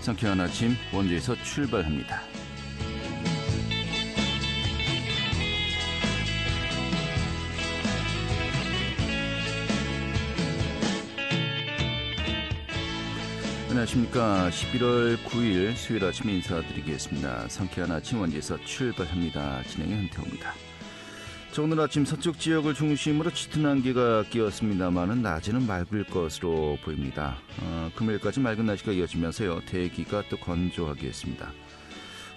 상쾌한 아침 원주에서 출발합니다. 안녕하십니까. 11월 9일 수요일 아침 인사드리겠습니다. 상쾌한 아침 원주에서 출발합니다. 진행의 현태호입니다. 오늘 아침 서쪽 지역을 중심으로 짙은 안개가 끼었습니다만은 낮에는 맑을 것으로 보입니다. 금요일까지 맑은 날씨가 이어지면서요. 대기가 또 건조하겠습니다.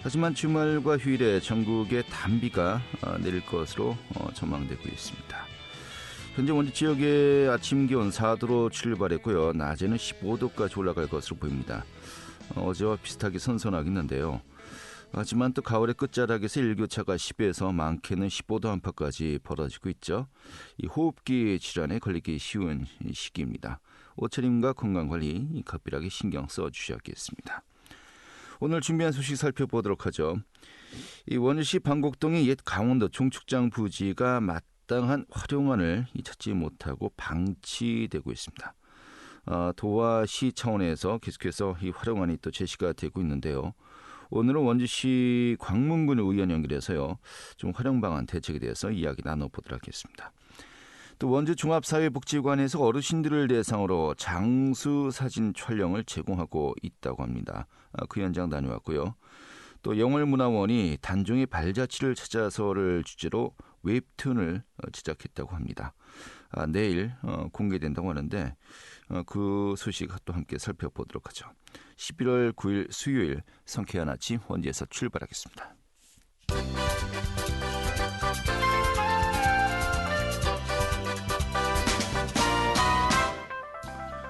하지만 주말과 휴일에 전국에 단비가 내릴 것으로 전망되고 있습니다. 현재 원주 지역의 아침 기온 4도로 출발했고요. 낮에는 15도까지 올라갈 것으로 보입니다. 어제와 비슷하게 선선하겠는데요. 하지만 또 가을의 끝자락에서 일교차가 10에서 많게는 15도 안팎까지 벌어지고 있죠. 이 호흡기 질환에 걸리기 쉬운 시기입니다. 옷차림과 건강관리 각별하게 신경 써주셔야겠습니다. 오늘 준비한 소식 살펴보도록 하죠. 이 원주시 방곡동의 옛 강원도 종축장 부지가 마땅한 활용안을 찾지 못하고 방치되고 있습니다. 도와 시 차원에서 계속해서 이 활용안이 또 제시가 되고 있는데요. 오늘은 원주시 광문군 의원 연결해서요. 좀 활용 방안 대책에 대해서 이야기 나눠보도록 하겠습니다. 또 원주 종합사회복지관에서 어르신들을 대상으로 장수 사진 촬영을 제공하고 있다고 합니다. 그 현장 다녀왔고요. 또 영월문화원이 단종의 발자취를 찾아서를 주제로 웹툰을 제작했다고 합니다. 내일 공개된다고 하는데 그 소식 또 함께 살펴보도록 하죠. 11월 9일 수요일 상쾌한 아침 원주에서 출발하겠습니다.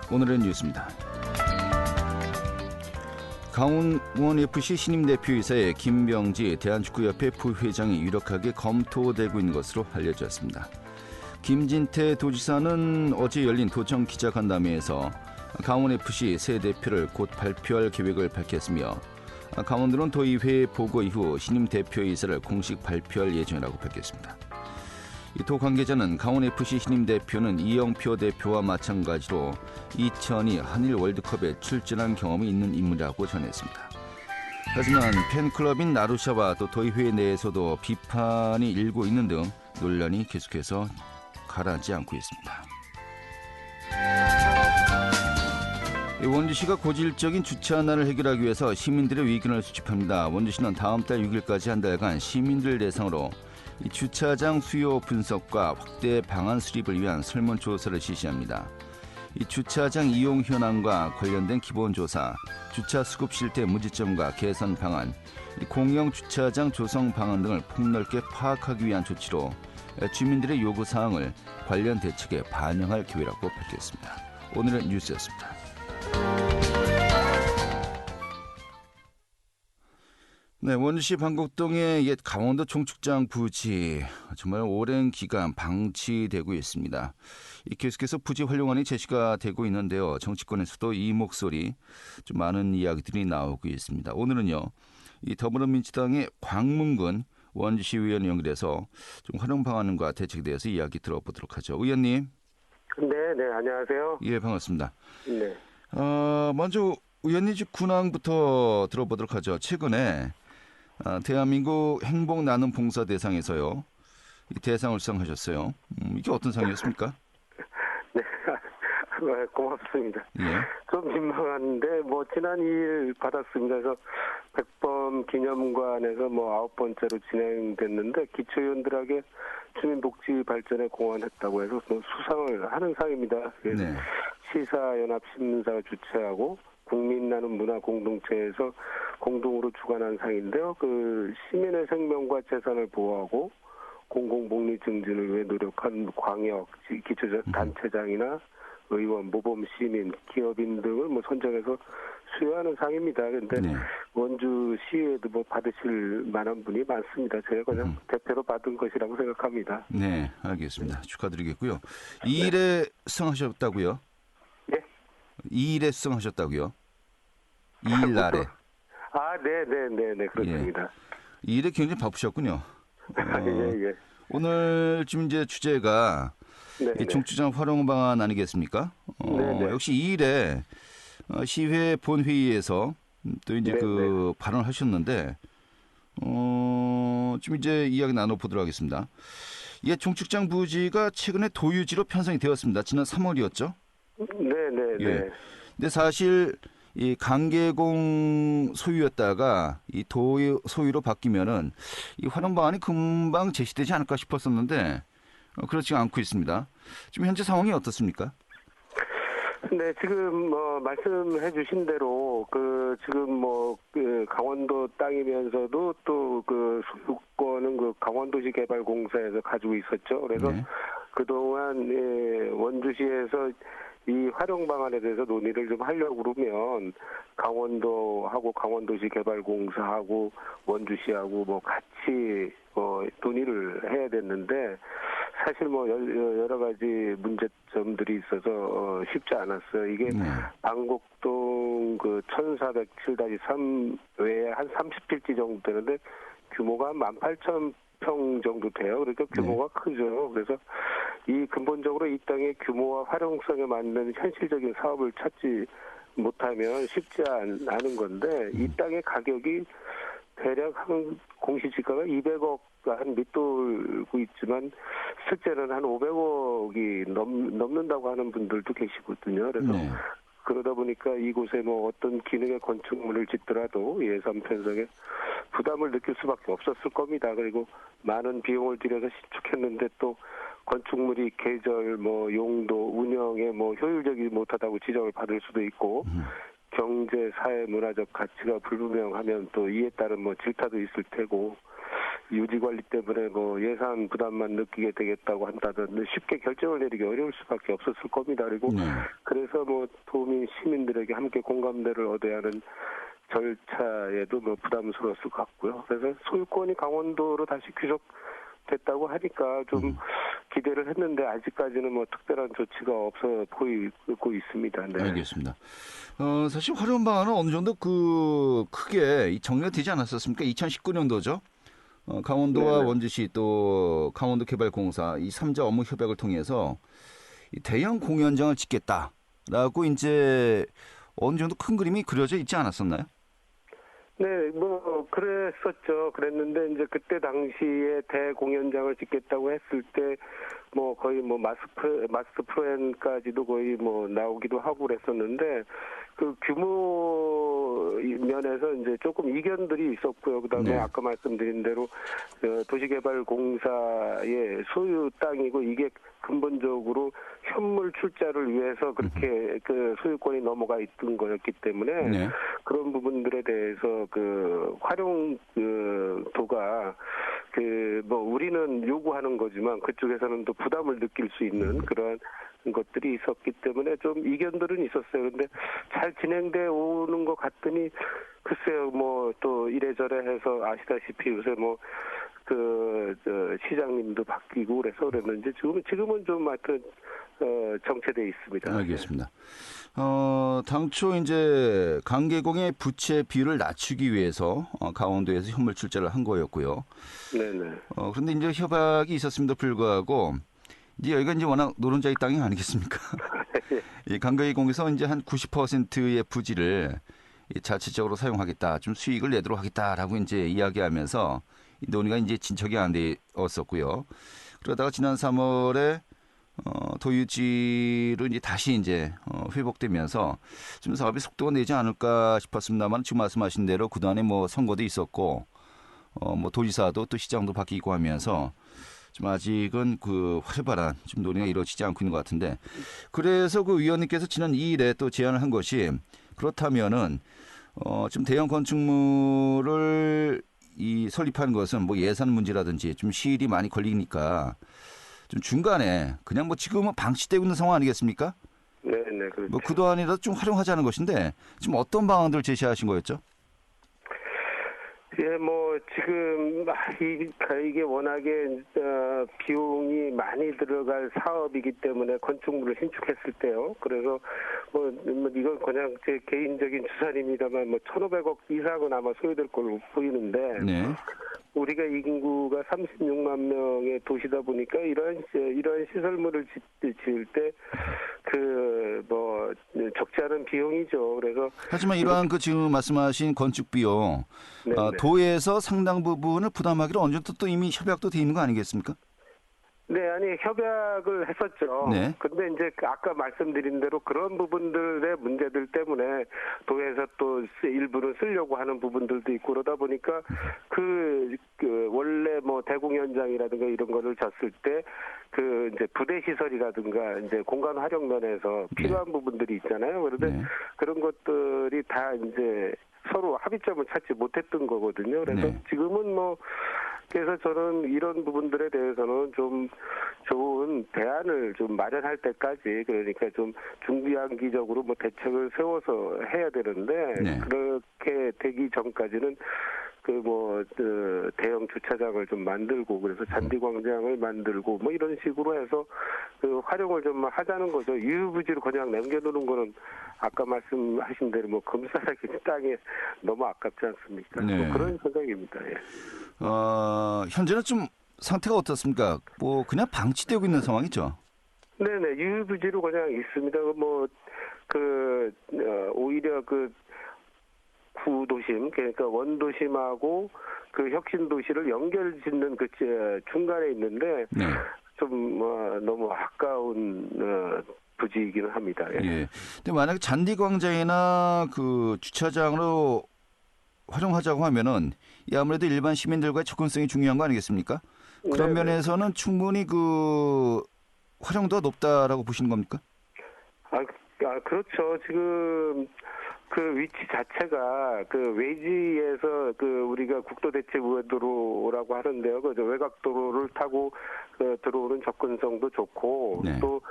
오늘의 뉴스입니다. 강원FC 신임 대표이사의 김병지 대한축구협회 부회장이 유력하게 검토되고 있는 것으로 알려졌습니다. 김진태 도지사는 어제 열린 도청 기자간담회에서 강원FC 새 대표를 곧 발표할 계획을 밝혔으며 강원도는 도의회 보고 이후 신임 대표이사를 공식 발표할 예정이라고 밝혔습니다. 도 관계자는 강원FC 신임 대표는 이영표 대표와 마찬가지로 2002 한일 월드컵에 출전한 경험이 있는 인물이라고 전했습니다. 하지만 팬클럽인 나루샤와 또 도의회 내에서도 비판이 일고 있는 등 논란이 계속해서 가라앉지 않고 있습니다. 원주시가 고질적인 주차난을 해결하기 위해서 시민들의 의견을 수집합니다. 원주시는 다음 달 6일까지 한 달간 시민들 대상으로 주차장 수요 분석과 확대 방안 수립을 위한 설문조사를 실시합니다. 주차장 이용 현황과 관련된 기본조사, 주차 수급 실태 문제점과 개선 방안, 공영 주차장 조성 방안 등을 폭넓게 파악하기 위한 조치로 주민들의 요구사항을 관련 대책에 반영할 계획이라고 밝혔습니다. 오늘은 뉴스였습니다. 네, 원주시 방곡동의 옛 강원도 종축장 부지 정말 오랜 기간 방치되고 있습니다. 계속해서 부지 활용안이 제시가 되고 있는데요. 정치권에서도 이 목소리 좀 많은 이야기들이 나오고 있습니다. 오늘은요, 이 더불어민주당의 광문군 원주시 의원 연결해서 좀 활용 방안과 대책에 대해서 이야기 들어보도록 하죠. 의원님. 네, 안녕하세요. 예, 반갑습니다. 네. 먼저 의원님 집 근황부터 들어보도록 하죠. 최근에 대한민국 행복 나눔 봉사 대상에서요. 이 대상을 수상하셨어요. 이게 어떤 상이었습니까? 네, 고맙습니다. 예. 좀 민망한데 지난 2일 받았습니다. 그래서 100번 기념관에서 9번째로 진행됐는데 기초위원들에게 주민복지 발전에 공헌했다고 해서 수상을 하는 상입니다. 그래서 네. 시사연합신문사가 주최하고 국민나눔 문화공동체에서 공동으로 주관한 상인데요. 그 시민의 생명과 재산을 보호하고 공공복리 증진을 위해 노력한 광역 기초단체장이나 의원, 모범 시민, 기업인 등을 선정해서 수여하는 상입니다. 그런데 네. 원주시에도 받으실 만한 분이 많습니다. 제가 그냥 대표로 받은 것이라고 생각합니다. 네, 알겠습니다. 축하드리겠고요. 2일에 수상하셨다고요? 예? 2일에 수상하셨다고요? 2일 날에. 네, 그렇습니다. 예. 2일에 굉장히 바쁘셨군요. 예. 오늘 지금 이제 주제가 종축장 활용 방안 아니겠습니까? 역시 2일에 시회 본회의에서 또 이제 네, 그 발언을 하셨는데 좀 이제 이야기 나눠보도록 하겠습니다. 예, 종축장 부지가 최근에 도유지로 편성이 되었습니다. 지난 3월이었죠. 네, 네, 예. 네. 근데 사실 이 강계공 소유였다가 이 도유 소유로 바뀌면은 이 활용 방안이 금방 제시되지 않을까 싶었었는데 그렇지 않고 있습니다. 지금 현재 상황이 어떻습니까? 네, 지금 뭐 말씀해 주신 대로 그 지금 뭐 그 강원도 땅이면서도 또 그 소유권은 그 강원도시개발공사에서 가지고 있었죠. 그래서 네. 그동안 원주시에서 이 활용 방안에 대해서 논의를 좀 하려고 그러면 강원도하고 강원도시개발공사하고 원주시하고 뭐 같이 논의를 해야 됐는데 사실 뭐 여러 가지 문제점들이 있어서 쉽지 않았어요. 이게 네. 방곡동 그 1407-3 외에 한 30필지 정도 되는데 규모가 18,000평 정도 돼요. 그러니까 규모가 크죠. 그래서 이 근본적으로 이 땅의 규모와 활용성에 맞는 현실적인 사업을 찾지 못하면 쉽지 않은 건데 이 땅의 가격이 대략 한 공시지가가 200억 한 밑돌고 있지만 실제는 한 500억이 넘는다고 하는 분들도 계시거든요. 그래서 네. 그러다 보니까 이곳에 뭐 어떤 기능의 건축물을 짓더라도 예산 편성에 부담을 느낄 수밖에 없었을 겁니다. 그리고 많은 비용을 들여서 신축했는데 또 건축물이 계절, 뭐 용도, 운영에 뭐 효율적이지 못하다고 지적을 받을 수도 있고 경제, 사회, 문화적 가치가 불분명하면 또 이에 따른 뭐 질타도 있을 테고 유지 관리 때문에 뭐 예산 부담만 느끼게 되겠다고 한다면 쉽게 결정을 내리기 어려울 수밖에 없었을 겁니다. 그리고 네. 그래서 뭐 도민 시민들에게 함께 공감대를 얻어야 하는 절차에도 뭐 부담스러웠을 것 같고요. 그래서 소유권이 강원도로 다시 귀속됐다고 하니까 좀 기대를 했는데 아직까지는 뭐 특별한 조치가 없어 보이고 있습니다. 네. 알겠습니다. 사실 활용 방안은 어느 정도 그 크게 정리가 되지 않았었습니까? 2019년도죠. 강원도와 네네. 원주시 또 강원도개발공사 이 3자 업무 협약을 통해서 이 대형 공연장을 짓겠다라고 이제 어느 정도 큰 그림이 그려져 있지 않았었나요? 네, 뭐 그랬었죠. 그랬는데 이제 그때 당시에 대공연장을 짓겠다고 했을 때 뭐 거의 뭐 마스터 프로엔까지도 거의 뭐 나오기도 하고 그랬었는데 그 규모 면에서 이제 조금 이견들이 있었고요. 그다음에 네. 아까 말씀드린 대로 도시개발공사의 소유 땅이고 이게 근본적으로 현물 출자를 위해서 그렇게 그 소유권이 넘어가 있던 거였기 때문에 네. 그런 부분들에 대해서 그 활용 도가 그 뭐 우리는 요구하는 거지만 그쪽에서는 또 부담을 느낄 수 있는 그런 것들이 있었기 때문에 좀 이견들은 있었어요. 그런데 잘 진행돼 오는 것 같더니 글쎄요, 뭐 또 이래저래 해서 아시다시피 요새 뭐 시장님도 바뀌고 그래서 그랬는지 지금은 좀 하여튼 정체돼 있습니다. 알겠습니다. 당초 이제 강계공의 부채 비율을 낮추기 위해서 강원도에서 현물 출자를 한 거였고요. 네네. 그런데 이제 협약이 있었음에도 불구하고 이제 여기가 이제 워낙 노른자의 땅이 아니겠습니까? 이 강계공에서 이제 한 90%의 부지를 이 자체적으로 사용하겠다, 좀 수익을 내도록 하겠다라고 이제 이야기하면서 이 논의가 이제 진척이 안 되었었고요. 그러다가 지난 3월에 도유지로 이제 다시 이제 회복되면서 좀 사업이 속도가 내지 않을까 싶었습니다만 지금 말씀하신 대로 그동안에 뭐 선거도 있었고 뭐 도지사도 또 시장도 바뀌고 하면서 좀 아직은 그 활발한 좀 논의가 이루어지지 않고 있는 것 같은데 그래서 그 위원님께서 지난 2일에 또 제안을 한 것이 그렇다면은 좀 대형 건축물을 이 설립하는 것은 뭐 예산 문제라든지 좀 시일이 많이 걸리니까 좀 중간에 그냥 뭐 지금은 방치되고 있는 상황 아니겠습니까? 네네, 그렇죠. 뭐 그동안이라도 좀 활용하자는 것인데 지금 어떤 방안들을 제시하신 거였죠? 예, 뭐 지금 이게 워낙에 비용이 많이 들어갈 사업이기 때문에 건축물을 신축했을 때요. 그래서 뭐 이건 그냥 제 개인적인 추산입니다만 뭐 1,500억 이상은 아마 소요될 걸로 보이는데 네. 우리가 인구가 36만 명의 도시다 보니까 이러한 시설물을 지을 때 적지 않은 비용이죠. 그래서 하지만 이러한 그 지금 말씀하신 건축 비용 네, 네. 도에서 상당 부분을 부담하기로 어느 정도 또 이미 협약도 돼 있는 거 아니겠습니까? 네, 아니 협약을 했었죠. 네. 근데 이제 아까 말씀드린 대로 그런 부분들의 문제들 때문에 도에서 또 일부는 쓰려고 하는 부분들도 있고 그러다 보니까 그 원래 뭐 대공연장이라든가 이런 거를 졌을 때 그 이제 부대 시설이라든가 이제 공간 활용 면에서 필요한 부분들이 있잖아요. 그런데 네. 그런 것들이 다 이제 서로 합의점을 찾지 못했던 거거든요. 그래서 네. 지금은 뭐 그래서 저는 이런 부분들에 대해서는 좀 좋은 대안을 좀 마련할 때까지 그러니까 좀 중장기적으로 뭐 대책을 세워서 해야 되는데 네. 그렇게 되기 전까지는 대형 주차장을 좀 만들고 그래서 잔디광장을 만들고 뭐 이런 식으로 해서 그 활용을 좀 하자는 거죠. 유유부지로 그냥 남겨두는 거는 아까 말씀하신 대로 뭐 금싸라기 땅에 너무 아깝지 않습니까? 네. 뭐 그런 생각입니다. 예. 현재는 좀 상태가 어떻습니까? 뭐 그냥 방치되고 있는 상황이죠. 네네 유유부지로 그냥 있습니다. 오히려 그 구도심 그러니까 원도심하고 그 혁신도시를 연결짓는 그 중간에 있는데 네. 좀 너무 아까운 부지이기는 합니다. 예. 예. 근데 만약에 잔디광장이나 그 주차장으로 활용하자고 하면은 이 아무래도 일반 시민들과의 접근성이 중요한 거 아니겠습니까? 그런 네네. 면에서는 충분히 그 활용도가 높다라고 보시는 겁니까? 그렇죠. 지금 그 위치 자체가 그 외지에서 우리가 국도대체도로라고 하는데요. 그 외곽도로를 타고 들어오는 접근성도 좋고 네. 또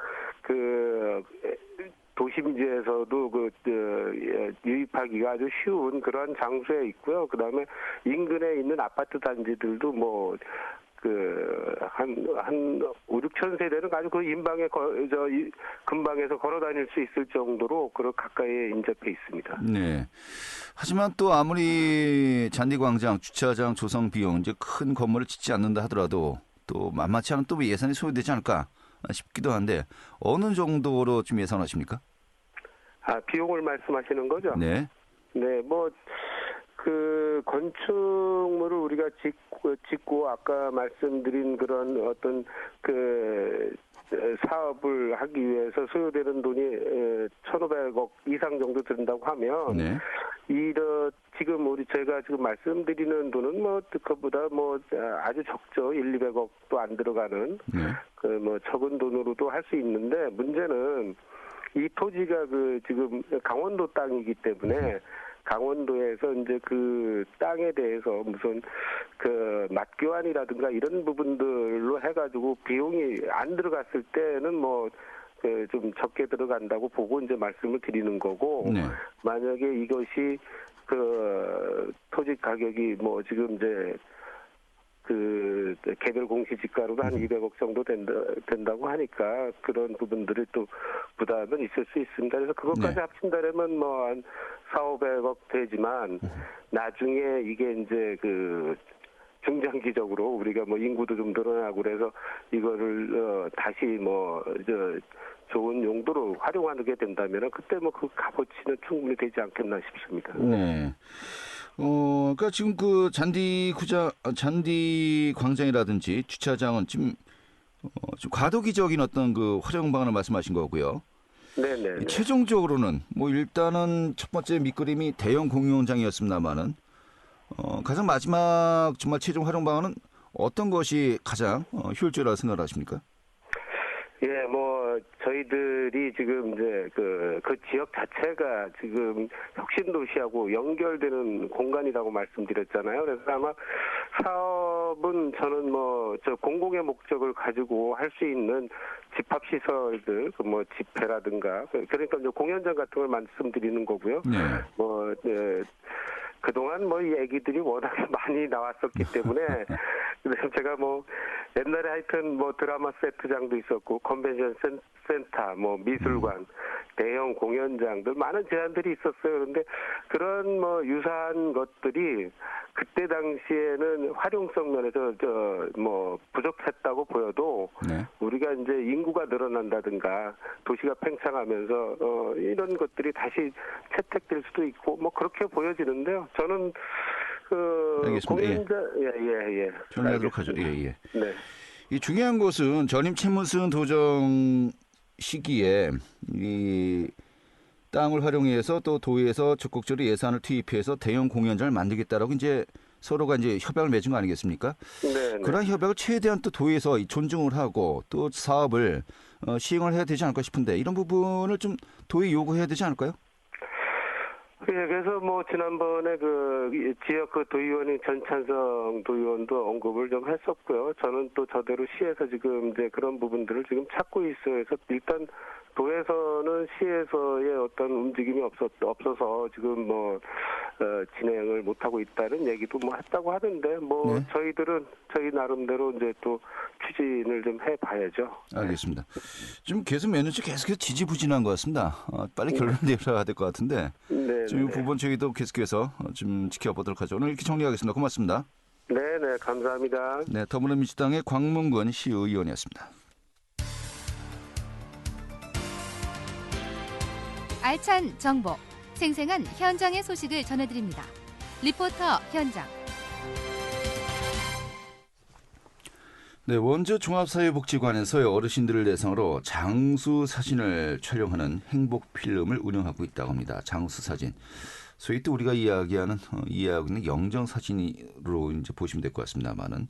도심지에서도 유입하기가 아주 쉬운 그러한 장소에 있고요. 그다음에 인근에 있는 아파트 단지들도 한 5, 6천 세대는 아주 그 근방에서 걸어 다닐 수 있을 정도로 가까이에 인접해 있습니다. 네. 하지만 또 아무리 잔디광장, 주차장 조성 비용 이제 큰 건물을 짓지 않는다 하더라도 또 만만치 않은 또 예산이 소요되지 않을까 싶기도 한데 어느 정도로 좀 예상하십니까? 비용을 말씀하시는 거죠? 네. 네, 건축물을 우리가 짓고 아까 말씀드린 그런 어떤 사업을 하기 위해서 소요되는 돈이 1,500억 이상 정도 든다고 하면 네. 지금 제가 지금 말씀드리는 돈은 그것보다 아주 적죠. 200억도 안 들어가는 네. 적은 돈으로도 할 수 있는데 문제는 이 토지가 지금 강원도 땅이기 때문에 강원도에서 이제 그 땅에 대해서 무슨 맞교환이라든가 이런 부분들로 해가지고 비용이 안 들어갔을 때는 좀 적게 들어간다고 보고 이제 말씀을 드리는 거고 네. 만약에 이것이 토지 가격이 지금 이제 개별 공시지가로도 한 200억 정도 된다고 하니까 그런 부분들이 또 부담은 있을 수 있습니다. 그래서 그것까지 네. 합친다면 한 4,500억 되지만 나중에 이게 이제 중장기적으로 우리가 인구도 좀 늘어나고 그래서 이거를 다시 좋은 용도로 활용하게 된다면 그때 그 값어치는 충분히 되지 않겠나 싶습니다. 네. 그러니까 지금 잔디 광장이라든지 주차장은 좀 과도기적인 어떤 활용 방안을 말씀하신 거고요. 네네. 최종적으로는 일단은 첫 번째 밑그림이 대형 공유원장이었습니다만은 가장 마지막 정말 최종 활용 방안은 어떤 것이 가장 효율적이라고 생각하십니까? 예, 저희들이 지금 이제 그 지역 자체가 지금 혁신도시하고 연결되는 공간이라고 말씀드렸잖아요. 그래서 아마 사업은 저는 공공의 목적을 가지고 할 수 있는 집합시설들, 집회라든가, 그러니까 이제 공연장 같은 걸 말씀드리는 거고요. 네. 그동안 이 얘기들이 워낙에 많이 나왔었기 때문에 제가 옛날에 하여튼 드라마 세트장도 있었고 컨벤션 센터 미술관 대형 공연장들 많은 제안들이 있었어요. 그런데 그런 뭐 유사한 것들이 그때 당시에는 활용성 면에서 뭐 부족했다고 보여도 네. 우리가 이제 인구가 늘어난다든가 도시가 팽창하면서 이런 것들이 다시 채택될 수도 있고 뭐 그렇게 보여지는데요. 저는 알겠습니다. 공연장 예. 정리하도록 하죠. 예. 네. 이 중요한 것은 전임 최문순 도정 시기에 이 땅을 활용해서 또 도에서 적극적으로 예산을 투입해서 대형 공연장을 만들겠다라고 이제 서로가 이제 협약을 맺은 거 아니겠습니까? 네. 그런 협약을 최대한 또 도에서 존중을 하고 또 사업을 시행을 해야 되지 않을까 싶은데 이런 부분을 좀 도에 요구해야 되지 않을까요? 예, 그래서 뭐 지난번에 지역 도의원인 전찬성 도의원도 언급을 좀 했었고요. 저는 또 저대로 시에서 지금 이제 그런 부분들을 지금 찾고 있어요. 그래서 일단 도에서는 시에서의 어떤 움직임이 없어서 지금 뭐 진행을 못 하고 있다는 얘기도 뭐 했다고 하는데 뭐 네. 저희들은 저희 나름대로 이제 또 추진을 좀 해봐야죠. 알겠습니다. 좀 계속 몇 년째 계속해서 지지부진한 것 같습니다. 빨리 결론 내려야 될 것 같은데 네. 좀 이 부분 저희도 계속해서 좀 지켜보도록 하죠. 오늘 이렇게 정리하겠습니다. 고맙습니다. 네, 감사합니다. 네, 더불어민주당의 광문근 시의원이었습니다. 알찬 정보, 생생한 현장의 소식을 전해드립니다. 리포터 현장. 네, 원주 종합사회복지관에서 어르신들을 대상으로 장수 사진을 촬영하는 행복 필름을 운영하고 있다고 합니다. 장수 사진. 소위 또 우리가 이해하고 있는 영정 사진으로 이제 보시면 될 것 같습니다만은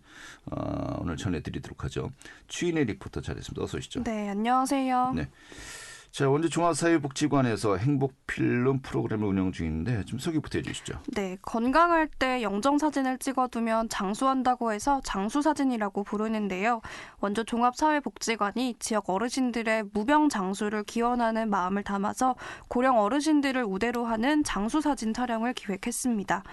오늘 전해드리도록 하죠. 추인의 리포터 잘했습니다. 어서 오시죠. 네, 안녕하세요. 네. 자, 원주 종합사회복지관에서 행복필름 프로그램을 운영 중인데 좀 소개부터 해주시죠. 네, 건강할 때 영정사진을 찍어두면 장수한다고 해서 장수사진이라고 부르는데요. 원주 종합사회복지관이 지역 어르신들의 무병장수를 기원하는 마음을 담아서 고령 어르신들을 우대로 하는 장수사진 촬영을 기획했습니다.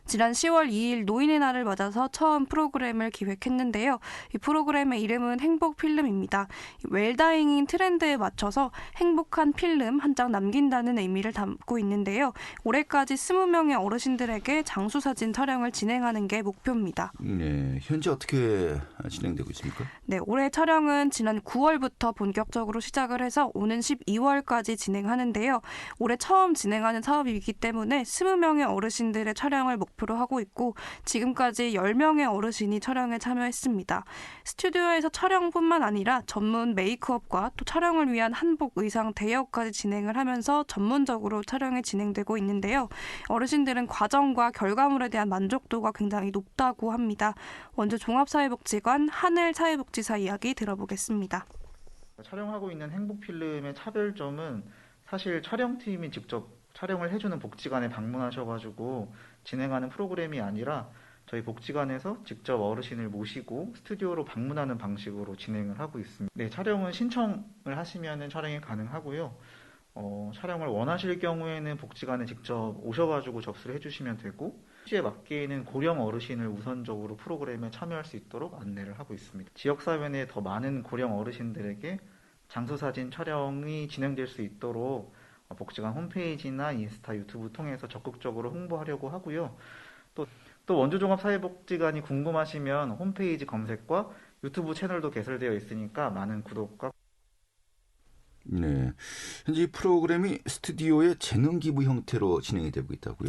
지난 10월 2일 노인의 날을 맞아서 처음 프로그램을 기획했는데요. 이 프로그램의 이름은 행복필름입니다. 웰다잉인 트렌드에 맞춰서 행복한 필름 한 장 남긴다는 의미를 담고 있는데요. 올해까지 20명의 어르신들에게 장수사진 촬영을 진행하는 게 목표입니다. 네, 현재 어떻게 진행되고 있습니까? 네, 올해 촬영은 지난 9월부터 본격적으로 시작을 해서 오는 12월까지 진행하는데요. 올해 처음 진행하는 사업이기 때문에 20명의 어르신들의 촬영을 목표로 하고 있고 지금까지 10명의 어르신이 촬영에 참여했습니다. 스튜디오에서 촬영뿐만 아니라 전문 메이크업과 또 촬영을 위한 한복, 의상, 대여까지 진행을 하면서 전문적으로 촬영이 진행되고 있는데요. 어르신들은 과정과 결과물에 대한 만족도가 굉장히 높다고 합니다. 원주 종합사회복지관 하늘 사회복지사 이야기 들어보겠습니다. 촬영하고 있는 행복필름의 차별점은 사실 촬영팀이 직접 촬영을 해주는 복지관에 방문하셔가지고 진행하는 프로그램이 아니라 저희 복지관에서 직접 어르신을 모시고 스튜디오로 방문하는 방식으로 진행을 하고 있습니다. 네, 촬영은 신청을 하시면 촬영이 가능하고요. 촬영을 원하실 경우에는 복지관에 직접 오셔가지고 접수를 해주시면 되고 시에 맞게는 고령 어르신을 우선적으로 프로그램에 참여할 수 있도록 안내를 하고 있습니다. 지역사회 내 더 많은 고령 어르신들에게 장수사진 촬영이 진행될 수 있도록 복지관 홈페이지나 인스타, 유튜브 통해서 적극적으로 홍보하려고 하고요. 또 원주종합사회복지관이 궁금하시면 홈페이지 검색과 유튜브 채널도 개설되어 있으니까 많은 구독과 네, 현재 이 프로그램이 스튜디오의 재능 기부 형태로 진행이 되고 있다고요?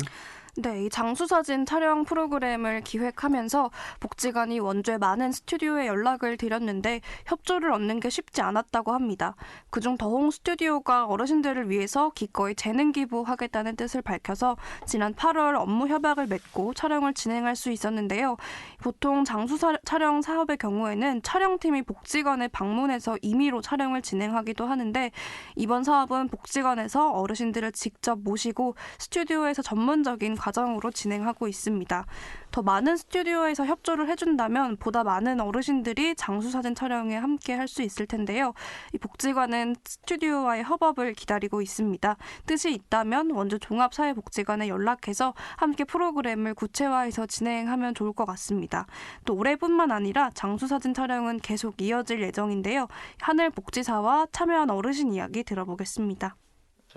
네, 이 장수사진 촬영 프로그램을 기획하면서 복지관이 원주의 많은 스튜디오에 연락을 드렸는데 협조를 얻는 게 쉽지 않았다고 합니다. 그중 더홍 스튜디오가 어르신들을 위해서 기꺼이 재능 기부하겠다는 뜻을 밝혀서 지난 8월 업무 협약을 맺고 촬영을 진행할 수 있었는데요. 보통 장수 촬영 사업의 경우에는 촬영팀이 복지관에 방문해서 임의로 촬영을 진행하기도 하는데 이번 사업은 복지관에서 어르신들을 직접 모시고 스튜디오에서 전문적인 과정으로 진행하고 있습니다. 더 많은 스튜디오에서 협조를 해준다면 보다 많은 어르신들이 장수사진 촬영에 함께 할 수 있을 텐데요. 이 복지관은 스튜디오와의 협업을 기다리고 있습니다. 뜻이 있다면 원주 종합사회복지관에 연락해서 함께 프로그램을 구체화해서 진행하면 좋을 것 같습니다. 또 올해뿐만 아니라 장수사진 촬영은 계속 이어질 예정인데요. 하늘복지사와 참여한 어르신 이야기 들어보겠습니다.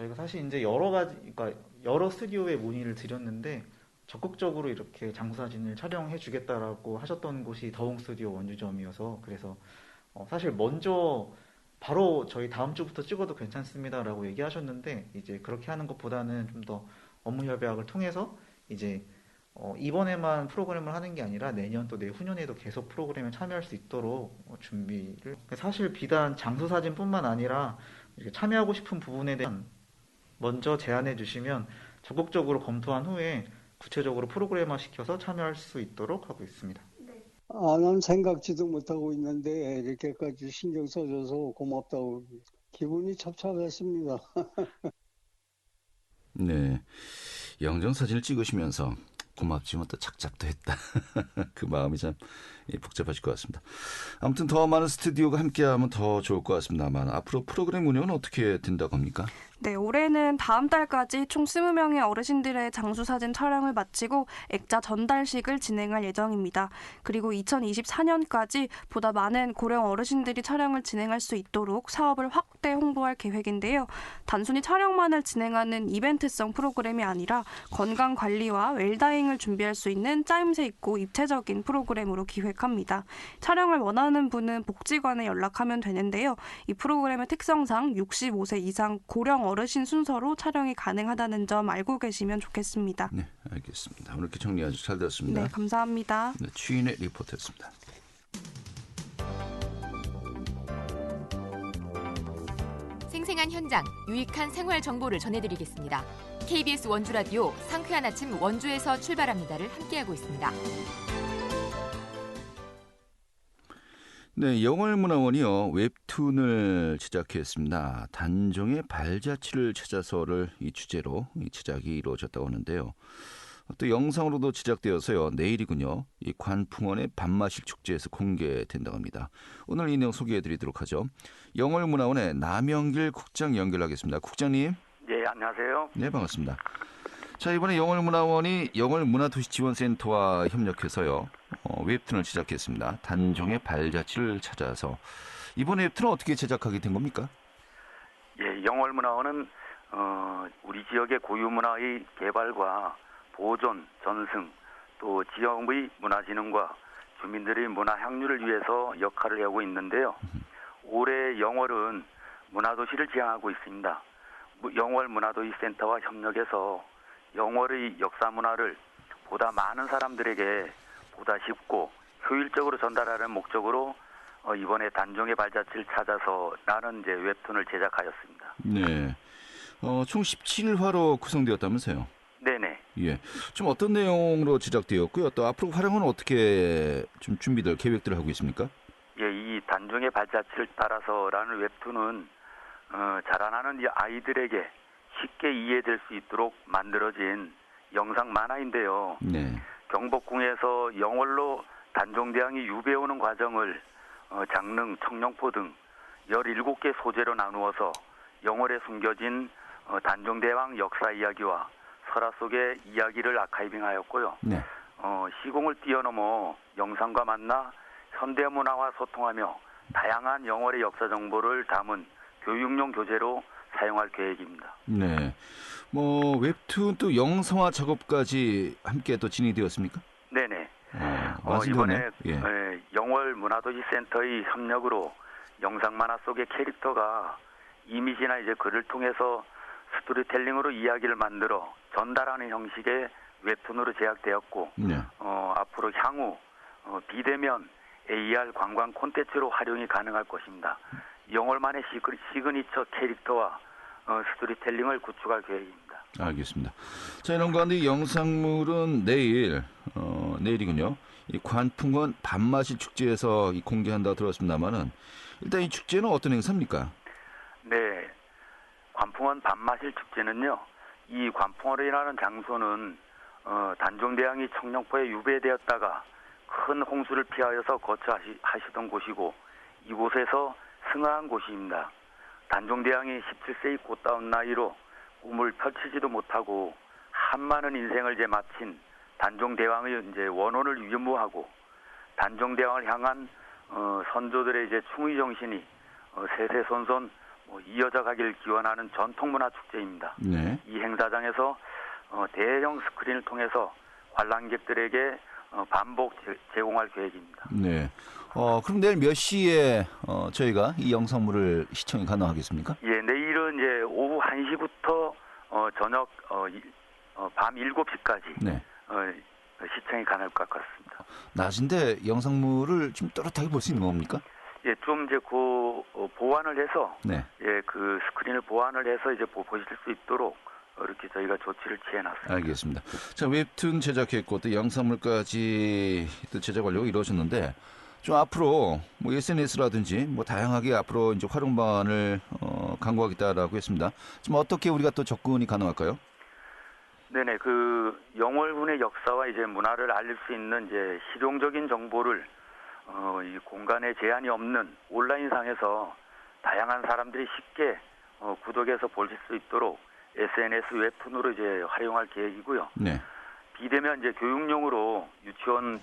저희가 사실 이제 그러니까 여러 스튜디오에 문의를 드렸는데 적극적으로 이렇게 장수사진을 촬영해 주겠다라고 하셨던 곳이 더홍 스튜디오 원주점이어서 그래서 사실 먼저 바로 저희 다음 주부터 찍어도 괜찮습니다라고 얘기하셨는데 이제 그렇게 하는 것보다는 좀 더 업무 협약을 통해서 이제 이번에만 프로그램을 하는 게 아니라 내년 또 내후년에도 계속 프로그램에 참여할 수 있도록 준비를 사실 비단 장수사진뿐만 아니라 이렇게 참여하고 싶은 부분에 대한 먼저 제안해 주시면 적극적으로 검토한 후에 구체적으로 프로그램화 시켜서 참여할 수 있도록 하고 있습니다. 난 생각지도 못하고 있는데 이렇게까지 신경 써줘서 고맙다고 기분이 찹찹했습니다. 네, 영정 사진을 찍으시면서 고맙지만 또 착잡도 했다. 그 마음이 참 복잡하실 것 같습니다. 아무튼 더 많은 스튜디오가 함께하면 더 좋을 것 같습니다만 앞으로 프로그램 운영은 어떻게 된다고 합니까? 네, 올해는 다음 달까지 총 20명의 어르신들의 장수사진 촬영을 마치고 액자 전달식을 진행할 예정입니다. 그리고 2024년까지 보다 많은 고령 어르신들이 촬영을 진행할 수 있도록 사업을 확대 홍보할 계획인데요. 단순히 촬영만을 진행하는 이벤트성 프로그램이 아니라 건강관리와 웰다잉을 준비할 수 있는 짜임새 있고 입체적인 프로그램으로 기획합니다. 촬영을 원하는 분은 복지관에 연락하면 되는데요. 이 프로그램의 특성상 65세 이상 고령 어르신 순서로 촬영이 가능하다는 점 알고 계시면 좋겠습니다. 네, 알겠습니다. 오늘 이렇게 정리 아주 잘 되었습니다. 네, 감사합니다. 네, 추인의 리포트였습니다. 생생한 현장, 유익한 생활 정보를 전해드리겠습니다. KBS 원주라디오 상쾌한 아침 원주에서 출발합니다를 함께하고 있습니다. 네, 영월문화원이요 웹툰을 제작했습니다. 단종의 발자취를 찾아서를 이 주제로 이 제작이 이루어졌다고 하는데요. 또 영상으로도 제작되어서요 내일이군요. 이 관풍원의 밤마실 축제에서 공개된다고 합니다. 오늘 이 내용 소개해드리도록 하죠. 영월문화원의 남영길 국장 연결하겠습니다. 국장님. 네, 안녕하세요. 네, 반갑습니다. 자, 이번에 영월문화원이 영월문화도시지원센터와 협력해서요 웹툰을 제작했습니다. 단종의 발자취를 찾아서. 이번 웹툰은 어떻게 제작하게 된 겁니까? 예, 영월문화원은 우리 지역의 고유문화의 개발과 보존, 전승, 또 지역의 문화진흥과 주민들의 문화 향유를 위해서 역할을 하고 있는데요. 올해 영월은 문화도시를 지향하고 있습니다. 영월문화도시센터와 협력해서 영월의 역사 문화를 보다 많은 사람들에게 보다 쉽고 효율적으로 전달하는 목적으로 이번에 단종의 발자취를 찾아서라는 이제 웹툰을 제작하였습니다. 네, 총 17화로 구성되었다면서요? 네네. 예, 좀 어떤 내용으로 제작되었고요. 또 앞으로 활용은 어떻게 좀 준비될 계획들을 하고 있습니까? 예, 이 단종의 발자취를 따라서라는 웹툰은 자라나는 이 아이들에게 쉽게 이해될 수 있도록 만들어진 영상 만화인데요. 네. 경복궁에서 영월로 단종대왕이 유배오는 과정을 장릉, 청룡포 등 17개 소재로 나누어서 영월에 숨겨진 단종대왕 역사 이야기와 설화 속의 이야기를 아카이빙하였고요. 네. 시공을 뛰어넘어 영상과 만나 현대문화와 소통하며 다양한 영월의 역사 정보를 담은 교육용 교재로 사용할 계획입니다. 네. 웹툰 또 영상화 작업까지 함께 또 진행되었습니까? 네네. 이번에 영월 문화도시센터의 협력으로 영상 만화 속의 캐릭터가 이미지나 이제 글을 통해서 스토리텔링으로 이야기를 만들어 전달하는 형식의 웹툰으로 제작되었고, 네. 앞으로 향후 비대면 AR 관광 콘텐츠로 활용이 가능할 것입니다. 영월만의 시그니처 캐릭터와 스토리텔링을 구축할 계획입니다. 알겠습니다. 자, 이런 가운데 영상물은 내일이군요. 이 관풍원 밤마실 축제에서 공개한다고 들었습니다만은 일단 이 축제는 어떤 행사입니까? 네, 관풍원 밤마실 축제는요. 이 관풍원이라는 장소는 단종대왕이 청룡포에 유배되었다가 큰 홍수를 피하여서 거처하시던 곳이고 이곳에서 승하한 곳입니다. 단종대왕이 17세의 꽃다운 나이로 꿈을 펼치지도 못하고 한많은 인생을 마친 단종대왕의 이제 원혼을 유무하고 단종대왕을 향한 선조들의 이제 충의 정신이 세세손손 이어져 가길 기원하는 전통문화축제입니다. 네. 이 행사장에서 대형 스크린을 통해서 관람객들에게 반복 제공할 계획입니다. 네. 그럼 내일 몇 시에 저희가 이 영상물을 시청이 가능하겠습니까? 예, 내일은 이제 오후 1시부터 저녁 밤 7시까지 네. 시청이 가능할 것 같습니다. 낮인데 영상물을 좀 또렷하게 볼 수 있는 겁니까? 예, 좀 이제 보완을 해서 네. 예, 그 스크린을 보완을 해서 이제 보실 수 있도록 이렇게 저희가 조치를 취해놨습니다. 알겠습니다. 자, 웹툰 제작했고 또 영상물까지 또 제작하려고 이러셨는데 좀 앞으로 뭐 SNS라든지 뭐 다양하게 앞으로 이제 활용반을 강구하겠다라고 했습니다. 좀 어떻게 우리가 또 접근이 가능할까요? 네네, 그 영월군의 역사와 이제 문화를 알릴 수 있는 이제 실용적인 정보를 이 공간에 제한이 없는 온라인상에서 다양한 사람들이 쉽게 구독해서 보실 수 있도록 SNS 웹툰으로 이제 활용할 계획이고요. 네. 비대면 이제 교육용으로 유치원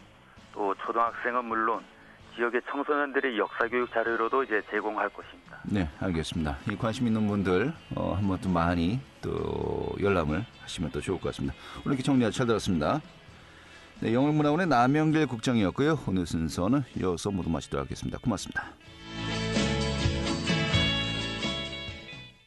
또 초등학생은 물론 지역의 청소년들의 역사 교육 자료로도 이제 제공할 것입니다. 네, 알겠습니다. 이 관심 있는 분들 한번 또 많이 또 열람을 하시면 또 좋을 것 같습니다. 오늘 이렇게 정리 잘 들었습니다. 네, 영월문화원의 남영길 국장이었고요. 오늘 순서는 이어서 모두 마치도록 하겠습니다. 고맙습니다.